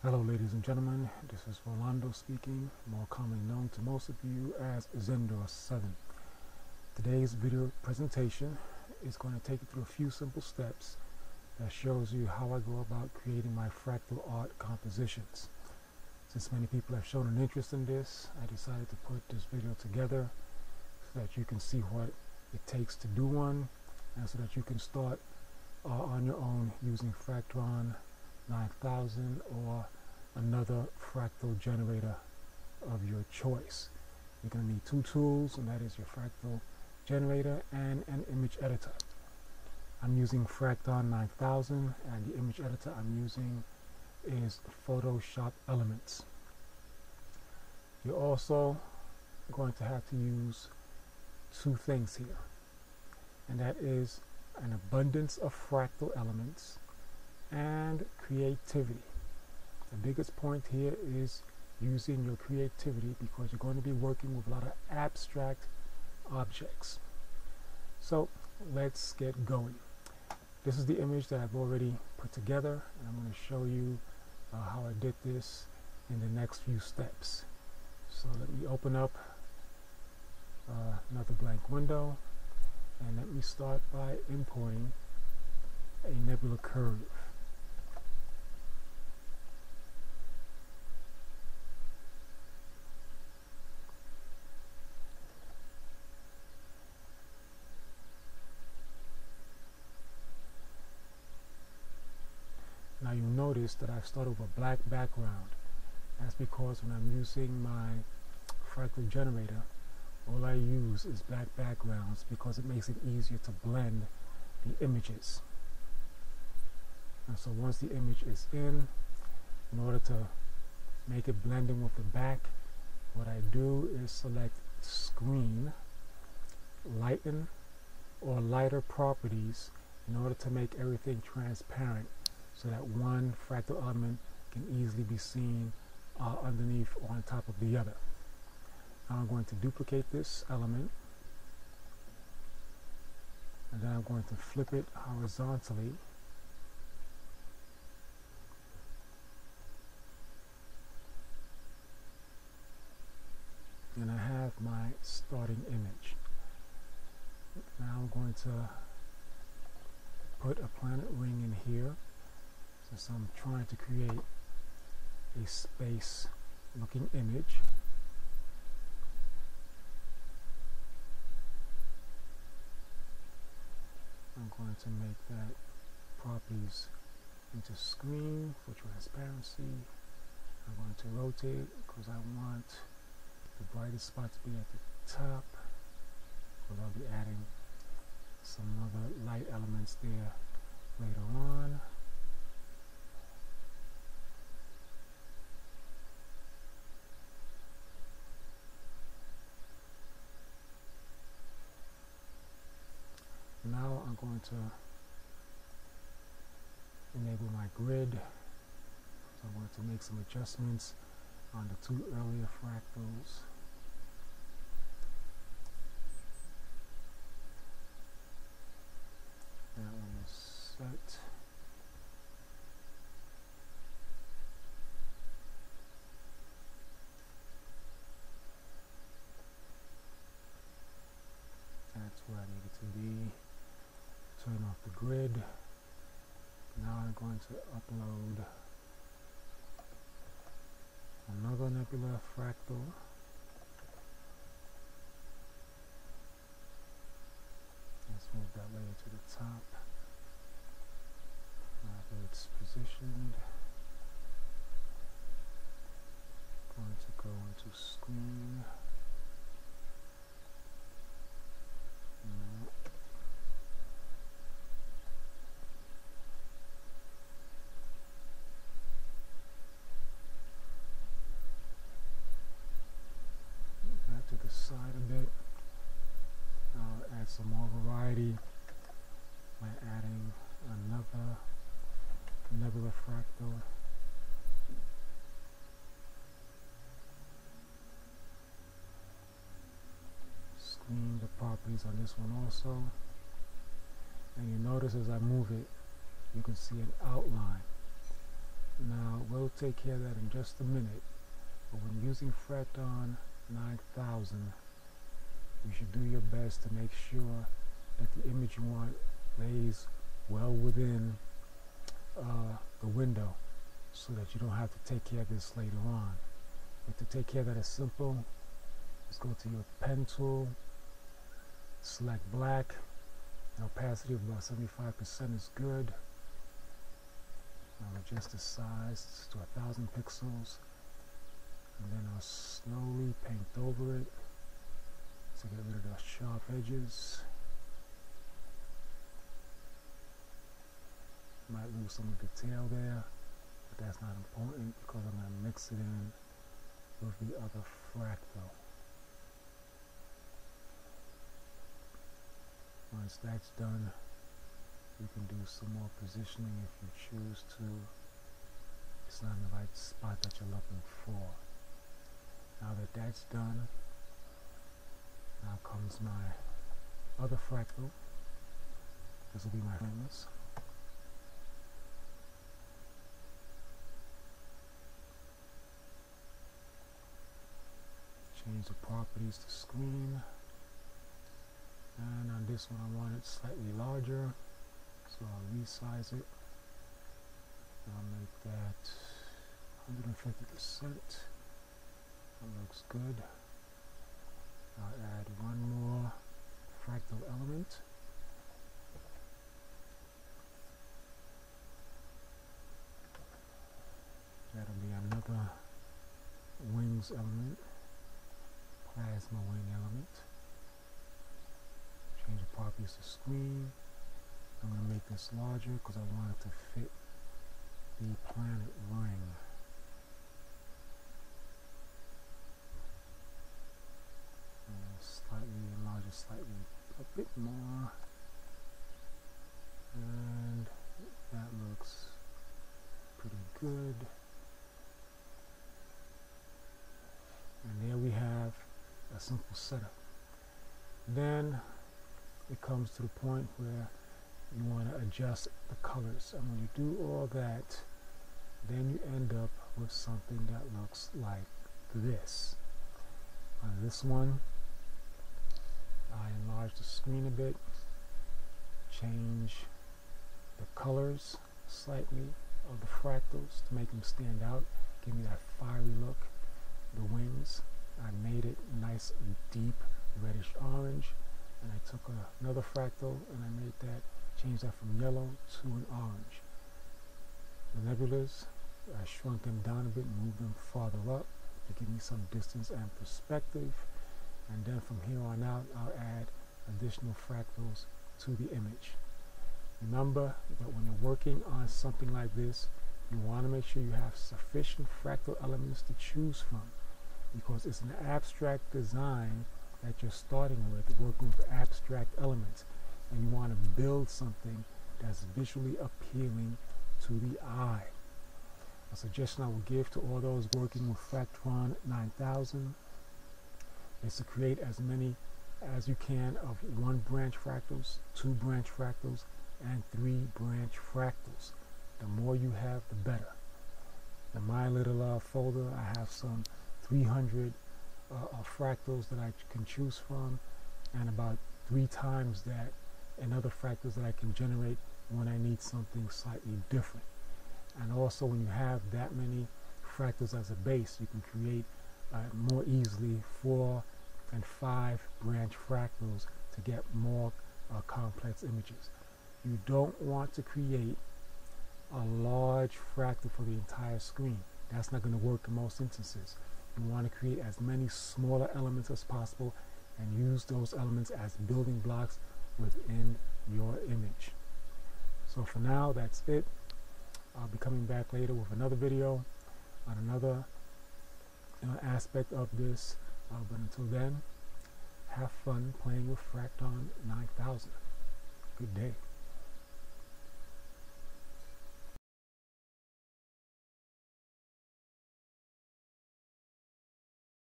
Hello ladies and gentlemen, this is Rolando speaking, more commonly known to most of you as Zendor7. Today's video presentation is going to take you through a few simple steps that shows you how I go about creating my fractal art compositions. Since many people have shown an interest in this, I decided to put this video together so that you can see what it takes to do one, and so that you can start on your own using Fractal 9000 or another fractal generator of your choice. You're going to need two tools, and that is your fractal generator and an image editor. I'm using Fractal 9000, and the image editor I'm using is Photoshop Elements. You're also going to have to use two things here, and that is an abundance of fractal elements and creativity. The biggest point here is using your creativity, because you're going to be working with a lot of abstract objects. So let's get going. This is the image that I've already put together, and I'm going to show you how I did this in the next few steps. So let me open up another blank window, and let me start by importing a nebula curve. Now you'll notice that I've started with a black background. That's because when I'm using my fractal generator, all I use is black backgrounds because it makes it easier to blend the images. And so once the image is in order to make it blend in with the back, what I do is select Screen, Lighten, or Lighter Properties in order to make everything transparent, so that one fractal element can easily be seen underneath or on top of the other. Now I'm going to duplicate this element, and then I'm going to flip it horizontally, and I have my starting image. Now I'm going to put a planet ring in here, since I'm trying to create a space looking image. I'm going to make that properties into screen for transparency. I'm going to rotate because I want the brightest spot to be at the top, because I'll be adding some other light elements there later on. Now I'm going to enable my grid. So I'm going to make some adjustments on the two earlier fractals. That one is set. That's where I need it to be. Turn off the grid. Now I'm going to upload another nebula fractal. Let's move that layer to the top. Now that it's positioned, going to go into screen. To the side a bit. I'll add some more variety by adding another nebula fractal. Screen the properties on this one also. And you notice as I move it, you can see an outline. Now we'll take care of that in just a minute, but when using Fractal 9000, you should do your best to make sure that the image you want lays well within the window, so that you don't have to take care of this later on. But to take care of that is simple. Just go to your pen tool, select black, an opacity of about 75% is good. I'll adjust the size to 1000 pixels, and then I'll slowly paint over it to get rid of the sharp edges. Might lose some of the detail there, but that's not important because I'm going to mix it in with the other Fractal. Once that's done, you can do some more positioning if you choose to. It's not in the right spot that you're looking for. Now that that's done, now comes my other Fractal. This will be my canvas. Change the properties to screen, and on this one I want it slightly larger, so I'll resize it. I'll make that 150%. That looks good. I'll add one more fractal element. That'll be another wings element. Plasma wing element. Change the properties to screen. I'm going to make this larger because I want it to fit the planet ring. And slightly enlarge it slightly a bit more. And that looks pretty good. And there we have a simple setup. Then it comes to the point where you want to adjust the colors, and when you do all that, then you end up with something that looks like this. On this one, I enlarge the screen a bit, change the colors slightly of the fractals to make them stand out, give me that fiery look. The wings, I made it nice and deep reddish orange, and I took another fractal and I made that, changed that from yellow to an orange. The nebulas, I shrunk them down a bit, moved them farther up to give me some distance and perspective, and then from here on out I'll add additional fractals to the image. Remember that when you're working on something like this, you want to make sure you have sufficient fractal elements to choose from, because it's an abstract design that you're starting with, working with abstract elements, and you want to build something that's visually appealing to the eye. A suggestion I will give to all those working with Fractal 9000 is to create as many as you can of 1 branch fractals, 2 branch fractals, and 3 branch fractals. The more you have, the better. In my little folder, I have some 300 fractals that I can choose from, and about 3 times that in other fractals that I can generate when I need something slightly different. And also, when you have that many fractals as a base, you can create more easily 4 and 5 branch fractals to get more complex images. You don't want to create a large fractal for the entire screen. That's not going to work in most instances. You want to create as many smaller elements as possible and use those elements as building blocks within your image. So for now, that's it. I'll be coming back later with another video on another aspect of this, but until then, have fun playing with Fractal 9000. Good day.